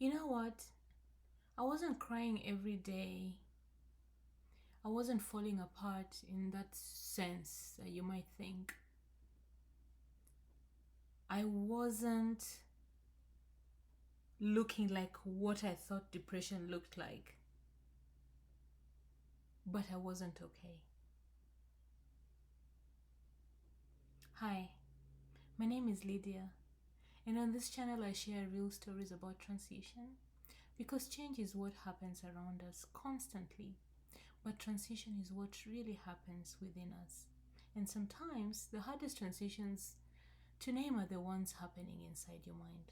You know what? I wasn't crying every day. I wasn't falling apart in that sense that you might think. I wasn't looking like what I thought depression looked like. But I wasn't okay. Hi, my name is Lydia, and on this channel I share real stories about transition because change is what happens around us constantly, but transition is what really happens within us. And sometimes the hardest transitions to name are the ones happening inside your mind.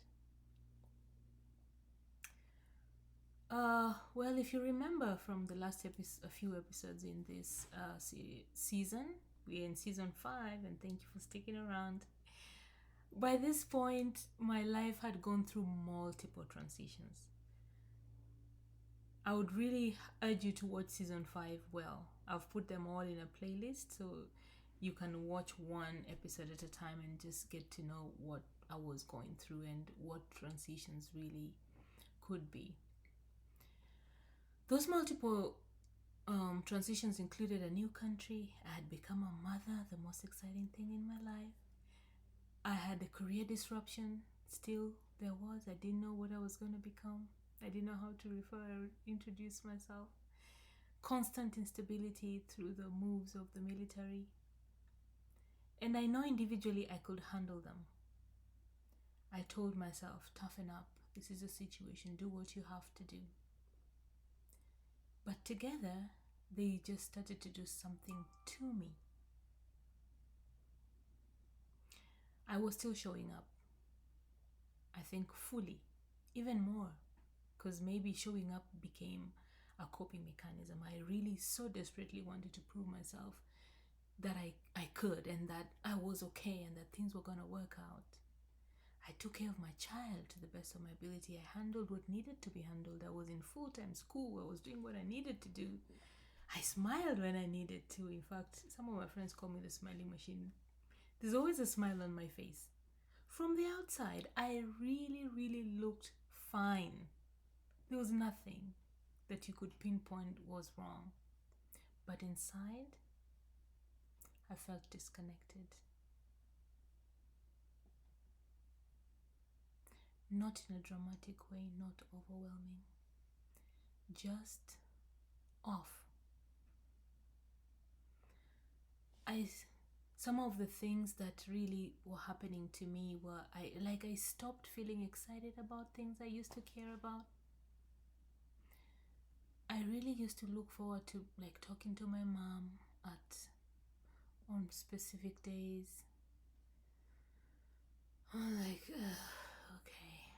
Well, if you remember from the last a few episodes in this season, we're in season 5, and thank you for sticking around. By this point, my life had gone through multiple transitions. I would really urge you to watch season 5 well. I've put them all in a playlist so you can watch one episode at a time and just get to know what I was going through and what transitions really could be. Those multiple transitions included a new country. I had become a mother, the most exciting thing in my life. I had a career disruption. Still, there was. I didn't know what I was going to become. I didn't know how to refer or introduce myself. Constant instability through the moves of the military. And I know individually I could handle them. I told myself, toughen up. This is a situation. Do what you have to do. But together, they just started to do something to me. I was still showing up. I think fully, even more, because maybe showing up became a coping mechanism. I really so desperately wanted to prove myself that I could and that I was okay and that things were going to work out. I took care of my child to the best of my ability. I handled what needed to be handled. I was in full-time school. I was doing what I needed to do. I smiled when I needed to. In fact, some of my friends call me the smiling machine. There's always a smile on my face. From the outside, I really, really looked fine. There was nothing that you could pinpoint was wrong. But inside, I felt disconnected. Not in a dramatic way, not overwhelming. Just off. Some of the things that really were happening to me were I stopped feeling excited about things I used to care about. I really used to look forward to like talking to my mom on specific days. I'm like, okay.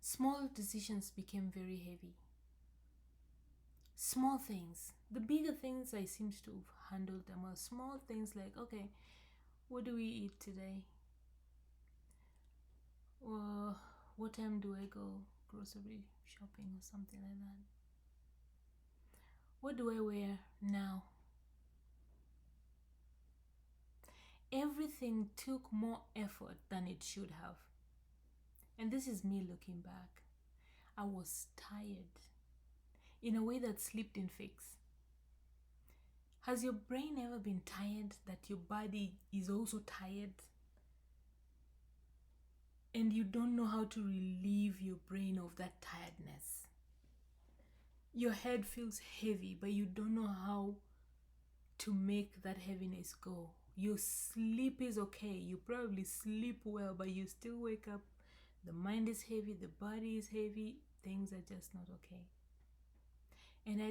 Small decisions became very heavy. Small things. The bigger things I seemed to have handled them are small things like, okay, what do we eat today? Or what time do I go grocery shopping or something like that? What do I wear now? Everything took more effort than it should have. And this is me looking back. I was tired in a way that sleep didn't fix. Has your brain ever been tired that your body is also tired? And you don't know how to relieve your brain of that tiredness. Your head feels heavy, but you don't know how to make that heaviness go. Your sleep is okay. You probably sleep well, but you still wake up. The mind is heavy, the body is heavy. Things are just not okay. And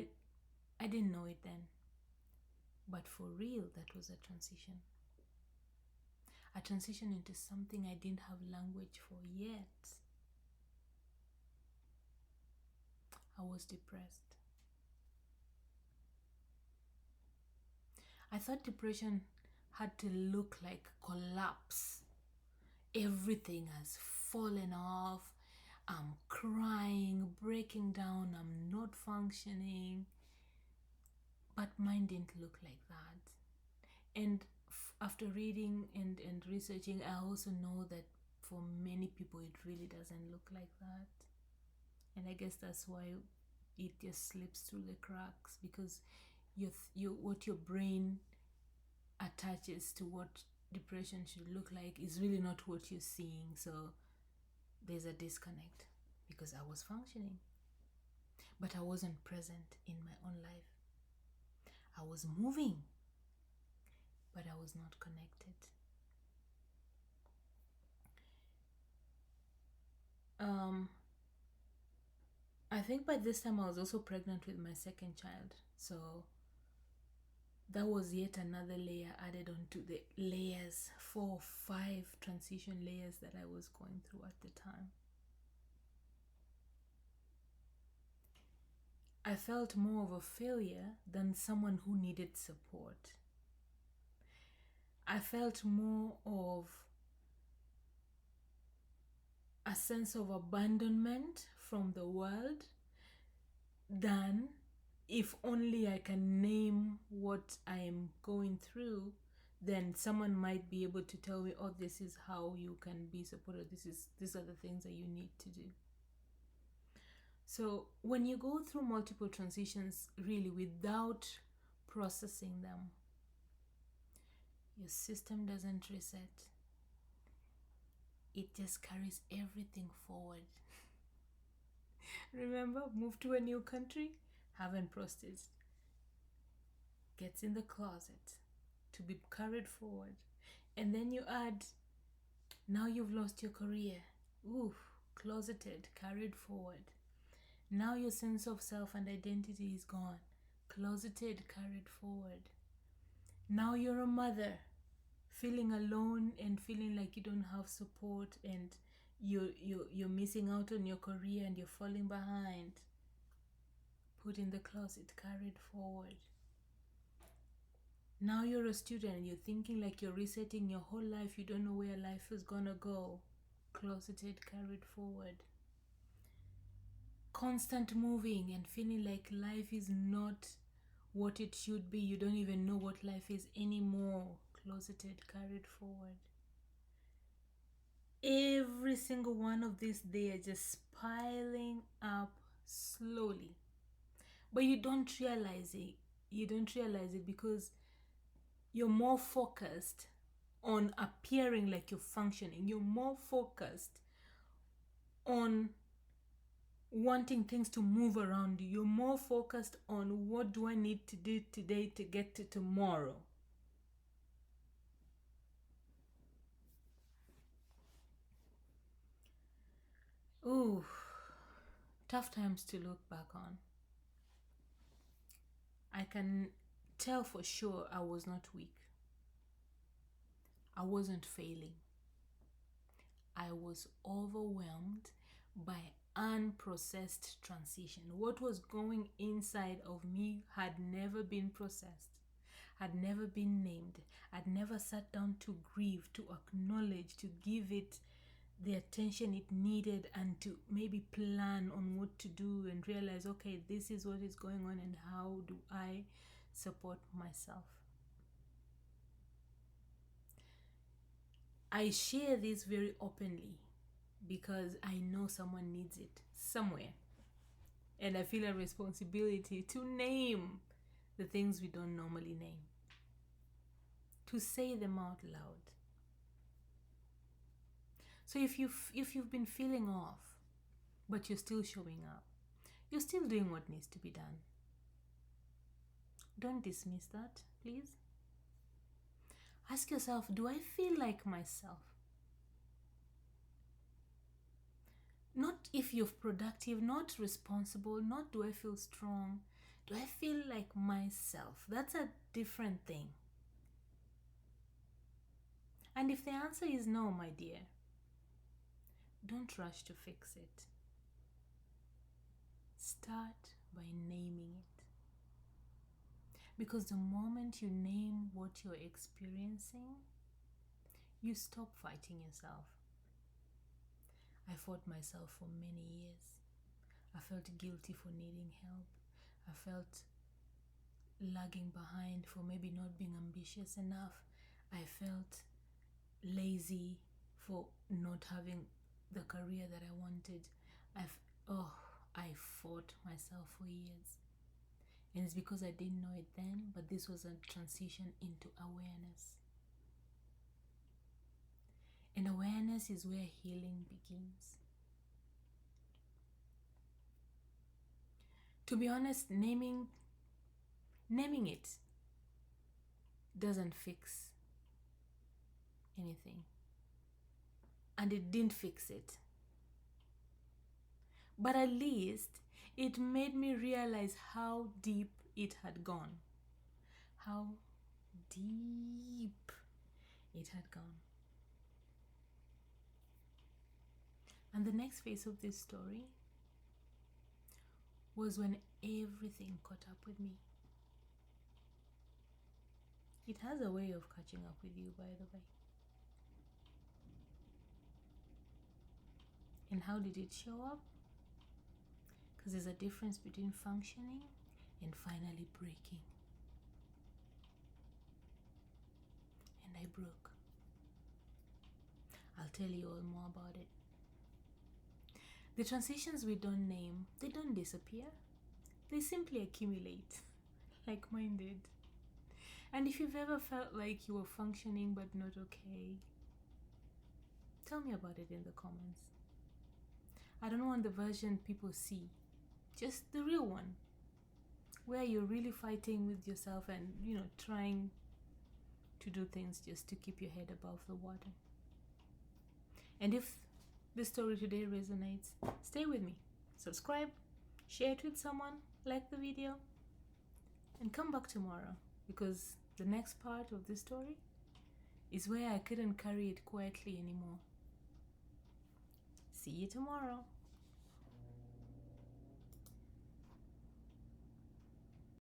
I didn't know it then. But for real, that was a transition. A transition into something I didn't have language for yet. I was depressed. I thought depression had to look like collapse. Everything has fallen off. I'm crying, breaking down, I'm not functioning. But mine didn't look like that. And after reading and researching, I also know that for many people, it really doesn't look like that. And I guess that's why it just slips through the cracks, because what your brain attaches to what depression should look like is really not what you're seeing. So there's a disconnect, because I was functioning, but I wasn't present in my own life. I was moving, but I was not connected. I think by this time I was also pregnant with my second child. So that was yet another layer added onto the layers, 4 or 5 transition layers that I was going through at the time. I felt more of a failure than someone who needed support. I felt more of a sense of abandonment from the world than, if only I can name what I am going through, then someone might be able to tell me, oh, this is how you can be supported. These are the things that you need to do. So when you go through multiple transitions, really without processing them, your system doesn't reset. It just carries everything forward. Remember, move to a new country, haven't processed, gets in the closet to be carried forward. And then you add, now you've lost your career. Oof, closeted, carried forward. Now your sense of self and identity is gone. Closeted, carried forward. Now you're a mother, feeling alone and feeling like you don't have support, and you're missing out on your career and you're falling behind. Put in the closet, carried forward. Now you're a student and you're thinking like you're resetting your whole life. You don't know where life is gonna go. Closeted, carried forward. Constant moving and feeling like life is not what it should be. You don't even know what life is anymore. Closeted, carried forward. Every single one of these, they are just piling up slowly. But you don't realize it. You don't realize it because you're more focused on appearing like you're functioning. You're more focused on wanting things to move around you. You're more focused on, what do I need to do today to get to tomorrow? Ooh, tough times to look back on. I can tell for sure I was not weak. I wasn't failing. I was overwhelmed by unprocessed transition. What was going inside of me had never been processed, had never been named. I'd never sat down to grieve, to acknowledge, to give it the attention it needed, and to maybe plan on what to do and realize, okay, this is what is going on and how do I support myself. I share this very openly because I know someone needs it somewhere. And I feel a responsibility to name the things we don't normally name, to say them out loud. So if you've been feeling off, but you're still showing up, you're still doing what needs to be done, don't dismiss that, please. Ask yourself, do I feel like myself? Not if you're productive, not responsible, not do I feel strong. Do I feel like myself? That's a different thing. And if the answer is no, my dear, don't rush to fix it. Start by naming it. Because the moment you name what you're experiencing, you stop fighting yourself. I fought myself for many years. I felt guilty for needing help. I felt lagging behind for maybe not being ambitious enough. I felt lazy for not having the career that I wanted. I fought myself for years. And it's because I didn't know it then, but this was a transition into awareness. And awareness is where healing begins. To be honest, naming it doesn't fix anything. And it didn't fix it. But at least it made me realize how deep it had gone. How deep it had gone. And the next phase of this story was when everything caught up with me. It has a way of catching up with you, by the way. And how did it show up? Because there's a difference between functioning and finally breaking. And I broke. I'll tell you all more about it. The transitions we don't name, they don't disappear. They simply accumulate, like mine did. And if you've ever felt like you were functioning but not okay, tell me about it in the comments. I don't want the version people see, just the real one, where you're really fighting with yourself and, trying to do things just to keep your head above the water. And if this story today resonates, stay with me. Subscribe, share it with someone, like the video, and come back tomorrow, because the next part of this story is where I couldn't carry it quietly anymore. See you tomorrow.